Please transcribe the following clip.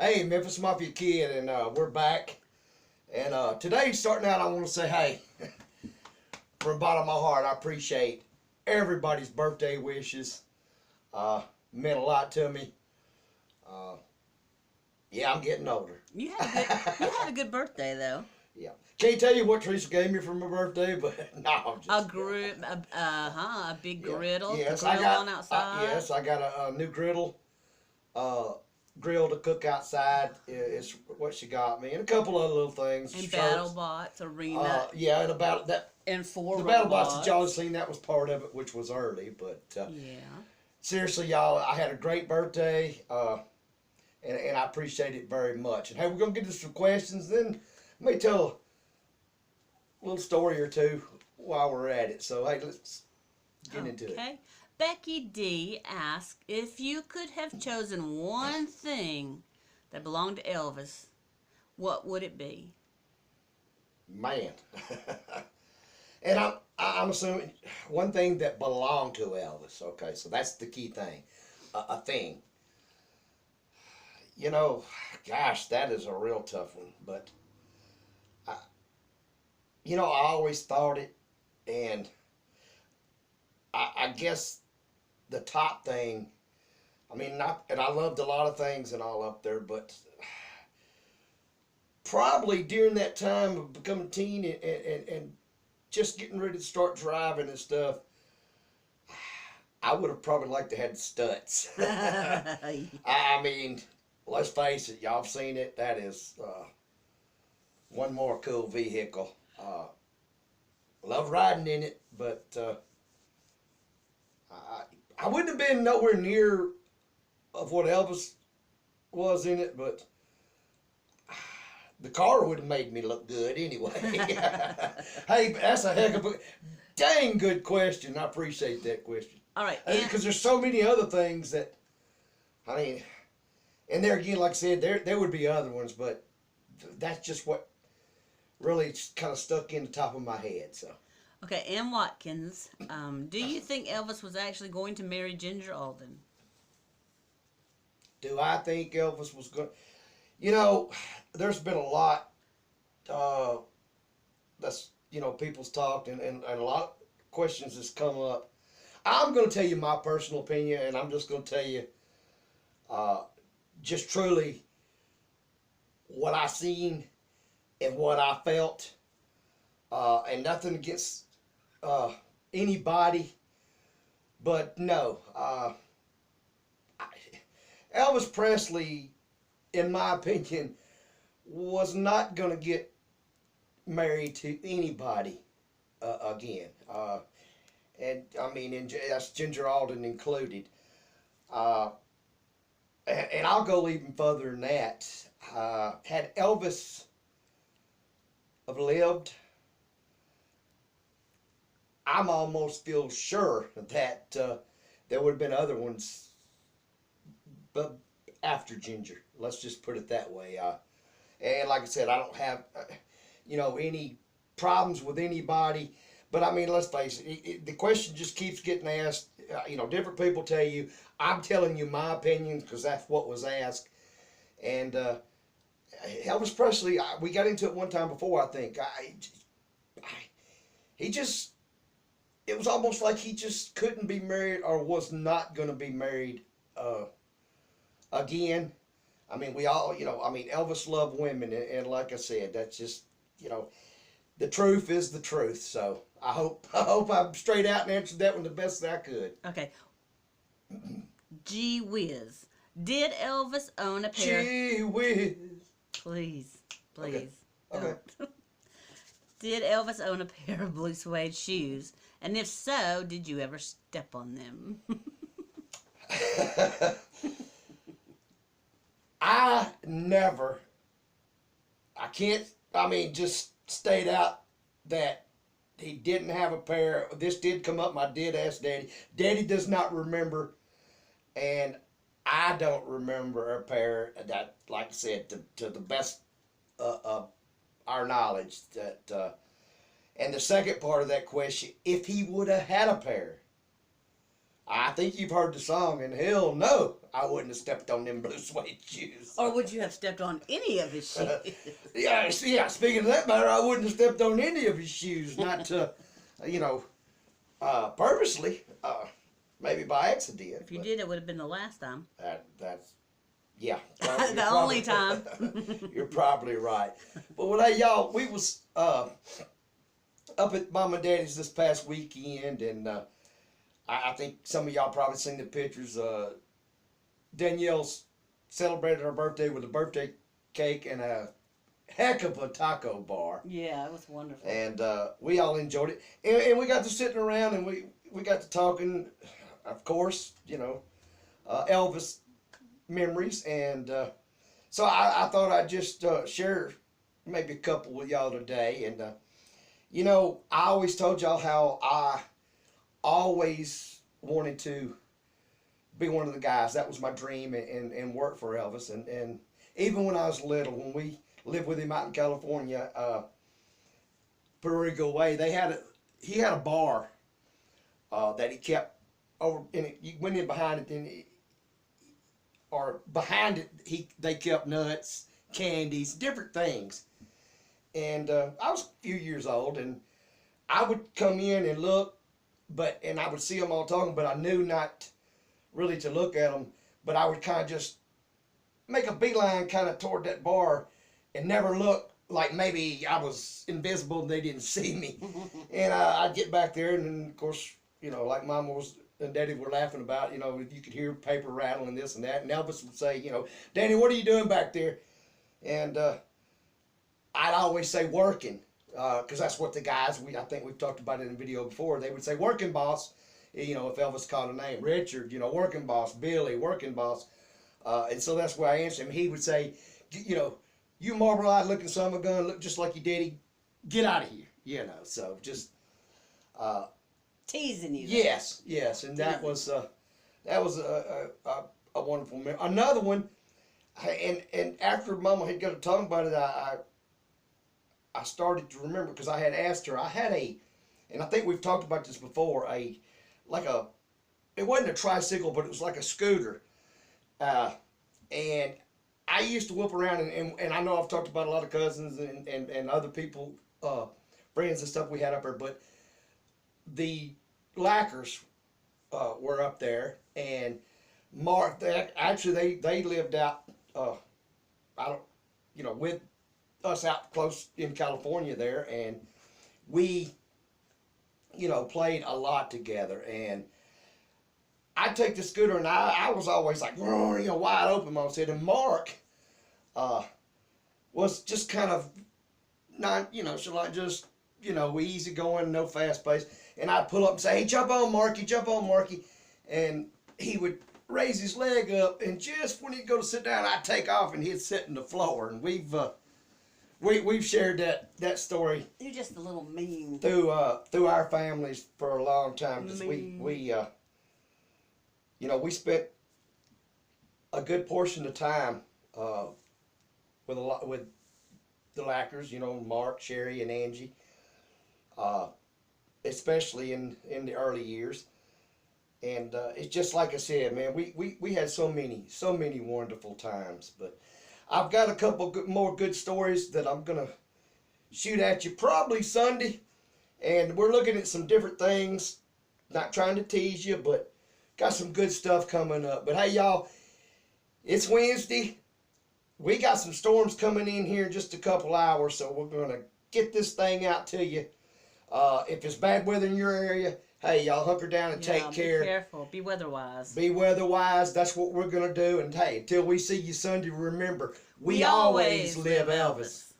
Hey, Memphis Mafia Kid, and we're back. And today, starting out, I want to say, hey, from the bottom of my heart, I appreciate everybody's birthday wishes. Meant a lot to me. Uh, yeah, I'm getting older. You had a good birthday though. Yeah, can't tell you what Teresa gave me for my birthday, but no, I'm A just. grill, a big Yeah. griddle to Yes, I grill on got. outside. Yes, I got a new griddle. Uh, Grill to cook outside is what she got me, and a couple other little things, And battle shirts. bots, arena, Yeah, and about that. and four The battle bots that y'all have robots. seen, that was part of it, which was early. But Yeah. seriously, y'all, I had a great birthday, and I appreciate it very much. And hey, we're going to get to some questions. Then let me tell a little story or two while we're at it. So, hey, let's get into it. Okay. Becky D asked if you could have chosen one thing that belonged to Elvis, what would it be? Man. And I'm assuming one thing that belonged to Elvis. Okay, so that's the key thing. A thing. You know, gosh, that is a real tough one. But I, I always thought it, and I guess the top thing. I mean, and I loved a lot of things and all up there, but probably during that time of becoming a teen and just getting ready to start driving and stuff, I would have probably liked to have studs. I mean, let's face it, y'all have seen it. That is one more cool vehicle. Love riding in it, but I wouldn't have been nowhere near of what Elvis was in it, but the car would have made me look good anyway. Hey, that's a heck of a dang good question. I appreciate that question. All right. Because there's so many other things that, I mean, and there again, like I said, there would be other ones, but that's just what really kind of stuck in the top of my head. So, Okay, Ann Watkins, do you think Elvis was actually going to marry Ginger Alden? do I think Elvis was going? You know, there's been a lot uh, that's people's talked and a lot of questions that's come up. I'm going to tell you my personal opinion, and I'm just going to tell you uh, just truly what I seen and what I felt, and nothing against uh, anybody, but no, Elvis Presley, in my opinion, was not going to get married to anybody again. And I mean, that's Ginger Alden included. Uh, and I'll go even further than that. Had Elvis have lived, I'm almost feel sure that there would have been other ones, but after Ginger. Let's just put it that way. And like I said, I don't have, any problems with anybody. But I mean, let's face it, the question just keeps getting asked. Different people tell you. I'm telling you my opinion because that's what was asked. And Elvis Presley, we got into it one time before, I think. He just, it was almost like he just couldn't be married or was not going to be married again. I mean, we all, Elvis loved women. And like I said, that's just, the truth is the truth. So I hope I'm straight out and answered that one the best that I could. Okay. Gee whiz. Did Elvis own a pair? Gee whiz. Please, Okay. please. Okay. Don't. Did Elvis own a pair of blue suede shoes? And if so, did you ever step on them? I never, I can't, just state out that he didn't have a pair. This did come up. I did ask Daddy. Daddy does not remember, and I don't remember a pair that, like I said, to the best of our knowledge. And the second part of that question, if he would have had a pair, I think you've heard the song, and hell no, I wouldn't have stepped on them blue suede shoes. Or would you have stepped on any of his shoes? Yeah, speaking of that matter, I wouldn't have stepped on any of his shoes, not purposely, maybe by accident. If you did, it would have been the last time. That's, yeah. The only time. You're probably right. But well, hey, y'all, we was up at Mom and Daddy's this past weekend, and I think some of y'all probably seen the pictures. Danielle's celebrated her birthday with a birthday cake and a heck of a taco bar. Yeah, it was wonderful. And we all enjoyed it. And we got to sitting around and we got to talking, of course, Elvis memories. And so I thought I'd just share maybe a couple with y'all today. And, I always told y'all how I always wanted to be one of the guys. That was my dream, and work for Elvis. And even when I was little, when we lived with him out in California, Puerto Rico way, he had a bar that he kept over, and you went in behind it, they kept nuts, candies, different things. And I was a few years old, and I would come in and look, and I would see them all talking, but I knew not really to look at them. But I would kind of just make a beeline kind of toward that bar and never look like maybe I was invisible and they didn't see me. And I'd get back there, and then, of course, like Mama and Daddy were laughing about, you could hear paper rattling and this and that. And Elvis would say, Danny, what are you doing back there? And I'd always say working, because that's what the guys, I think we've talked about it in a video before, they would say working boss, if Elvis called a name. Richard, working boss. Billy, working boss. And so that's why I answered him. He would say, you marble-eyed looking son of a gun, look just like your daddy, get out of here, so just... teasing you. Yes, and that was a wonderful memory. Another one, and after Mama had got to talking about it, I started to remember, because I had asked her, and I think we've talked about this before, it wasn't a tricycle, but it was like a scooter. And I used to whoop around, and I know I've talked about a lot of cousins and other people, friends and stuff we had up there, but the Lackers were up there, and Mark, they lived out, with us out close in California there, and we, played a lot together. And I'd take the scooter, and I was always like, wide open, Mom said. And Mark was just kind of not, just, easy going, no fast pace. And I'd pull up and say, hey, jump on, Marky. And he would raise his leg up, and just when he'd go to sit down, I'd take off, and he'd sit in the floor. And we've shared that story. You're just a little mean. Through our families for a long time, because we spent a good portion of time with the Lackers, Mark, Sherry, and Angie, especially in the early years. And it's just like I said, man, we had so many wonderful times. But I've got a couple more good stories that I'm gonna shoot at you probably Sunday, and we're looking at some different things. Not trying to tease you, but got some good stuff coming up. But hey, y'all, it's Wednesday. We got some storms coming in here in just a couple hours, so we're gonna get this thing out to you. If it's bad weather in your area, hey, y'all hunker down and take care. Be careful. Be weather-wise. Be weather-wise. That's what we're going to do. And hey, until we see you Sunday, remember, we always live Elvis.